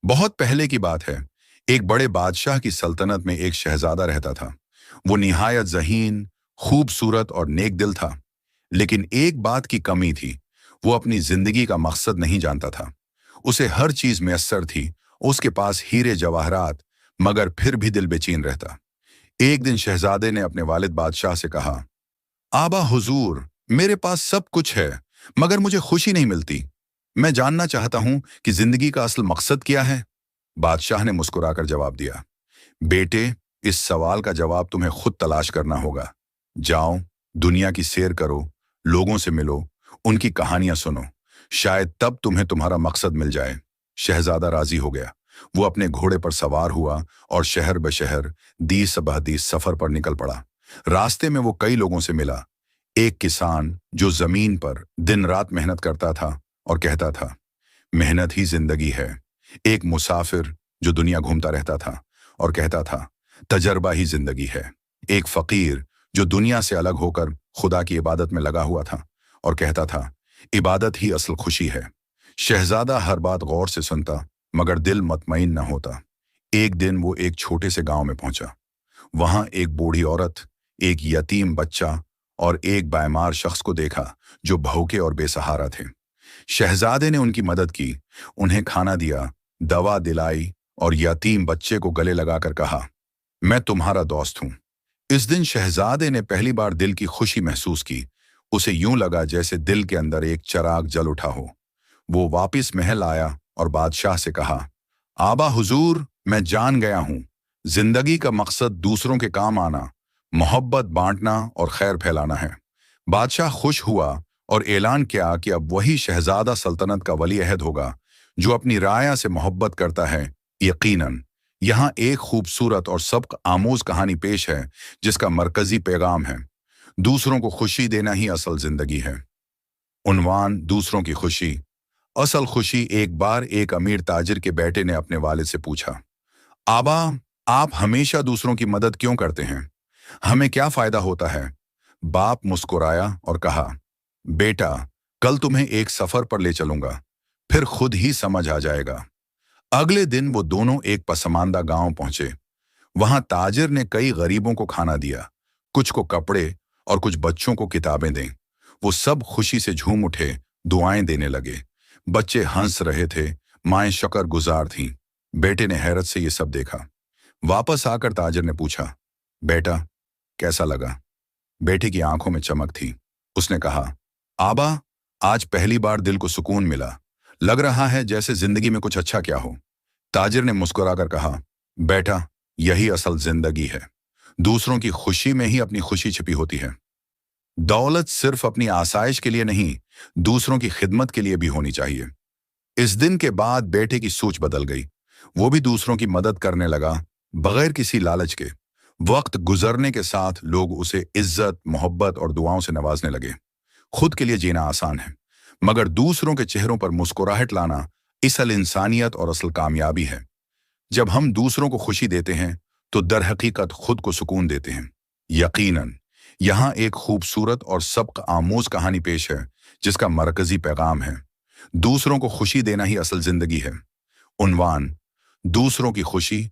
बहुत पहले की बात है। एक बड़े बादशाह की सल्तनत में एक शहजादा रहता था। वो निहायत ज़हीन, खूबसूरत और नेक दिल था। लेकिन एक बात की कमी थी। वो अपनी जिंदगी का मकसद नहीं जानता था। उसे हर चीज मैसर थी। उसके पास हीरे जवाहरात, मगर फिर भी दिल बेचैन रहता। एक दिन शहजादे ने अपने वालिद बादशाह से कहा, आबा हुजूर, मेरे पास सब कुछ है, मगर मुझे खुशी नहीं मिलती। मैं जानना चाहता हूं कि जिंदगी का असल मकसद क्या है। बादशाह ने मुस्कुराकर जवाब दिया, बेटे, इस सवाल का जवाब तुम्हें खुद तलाश करना होगा। जाओ, दुनिया की सैर करो, लोगों से मिलो, उनकी कहानियां सुनो। शायद तब तुम्हें तुम्हारा मकसद मिल जाए। शहजादा राजी हो गया। वो अपने घोड़े पर सवार हुआ और शहर बशहर, दीस बहदीस सफर पर निकल पड़ा। रास्ते में वो कई लोगों से मिला। एक किसान जो जमीन पर दिन रात मेहनत करता था और कहता था, मेहनत ही जिंदगी है। एक मुसाफिर जो दुनिया घूमता रहता था और कहता था, तजर्बा ही जिंदगी है। एक फकीर जो दुनिया से अलग होकर खुदा की इबादत में लगा हुआ था और कहता था, इबादत ही असल खुशी है। शहजादा हर बात गौर से सुनता, मगर दिल मुतमईन न होता। एक दिन वो एक छोटे से गांव में पहुंचा। वहां एक बूढ़ी औरत, एक यतीम बच्चा और एक बीमार शख्स को देखा जो भूखे और बेसहारा थे। शहजादे ने उनकी मदद की, उन्हें खाना दिया, दवा दिलाई और यतीम बच्चे को गले लगाकर कहा, मैं तुम्हारा दोस्त हूं। इस दिन शहजादे ने पहली बार दिल की खुशी महसूस की। उसे यूं लगा जैसे दिल के अंदर एक चिराग जल उठा हो। वो वापस महल आया और बादशाह से कहा, आबा हुजूर, मैं जान गया हूं, जिंदगी का मकसद दूसरों के काम आना, मोहब्बत बांटना और खैर फैलाना है। बादशाह खुश हुआ और ऐलान किया कि अब वही शहजादा सल्तनत का वली अहद होगा जो अपनी राया से मोहब्बत करता है। यकीनन यहाँ एक खूबसूरत और सबक आमोज कहानी पेश है जिसका मरकजी पैगाम है, दूसरों को खुशी देना ही असल जिंदगी है। उन्वान, दूसरों की खुशी। असल खुशी। एक बार एक अमीर ताजिर के बेटे ने अपने वालिद से पूछा, आबा, आप हमेशा दूसरों की मदद क्यों करते हैं? हमें क्या फायदा होता है? बाप मुस्कुराया और कहा, बेटा, कल तुम्हें एक सफर पर ले चलूंगा, फिर खुद ही समझ आ जाएगा। अगले दिन वो दोनों एक पसमानदा गांव पहुंचे। वहां ताजिर ने कई गरीबों को खाना दिया, कुछ को कपड़े और कुछ बच्चों को किताबें दें। वो सब खुशी से झूम उठे, दुआएं देने लगे। बच्चे हंस रहे थे, माएं शक्र गुजार थीं। बेटे ने हैरत से ये सब देखा। वापस आकर ताजिर ने पूछा, बेटा, कैसा लगा? बेटे की आंखों में चमक थी। उसने कहा, आबा, आज पहली बार दिल को सुकून मिला। लग रहा है जैसे जिंदगी में कुछ अच्छा क्या हो। ताजिर ने मुस्कुराकर कहा, बेटा, यही असल जिंदगी है। दूसरों की खुशी में ही अपनी खुशी छिपी होती है। दौलत सिर्फ अपनी आसाइश के लिए नहीं, दूसरों की खिदमत के लिए भी होनी चाहिए। इस दिन के बाद बेटे की सोच बदल गई। वो भी दूसरों की मदद करने लगा, बगैर किसी लालच के। वक्त गुजरने के साथ लोग उसे इज्जत, मोहब्बत और दुआओं से नवाजने लगे। खुद के लिए जीना आसान है, मगर दूसरों के चेहरों पर मुस्कुराहट लाना असल इंसानियत और असल कामयाबी है। जब हम दूसरों को खुशी देते हैं तो दर हकीकत खुद को सुकून देते हैं। यकीनन यहाँ एक खूबसूरत और सबक आमोज कहानी पेश है जिसका मरकजी पैगाम है, दूसरों को खुशी देना ही असल जिंदगी है। उन्वान, दूसरों की खुशी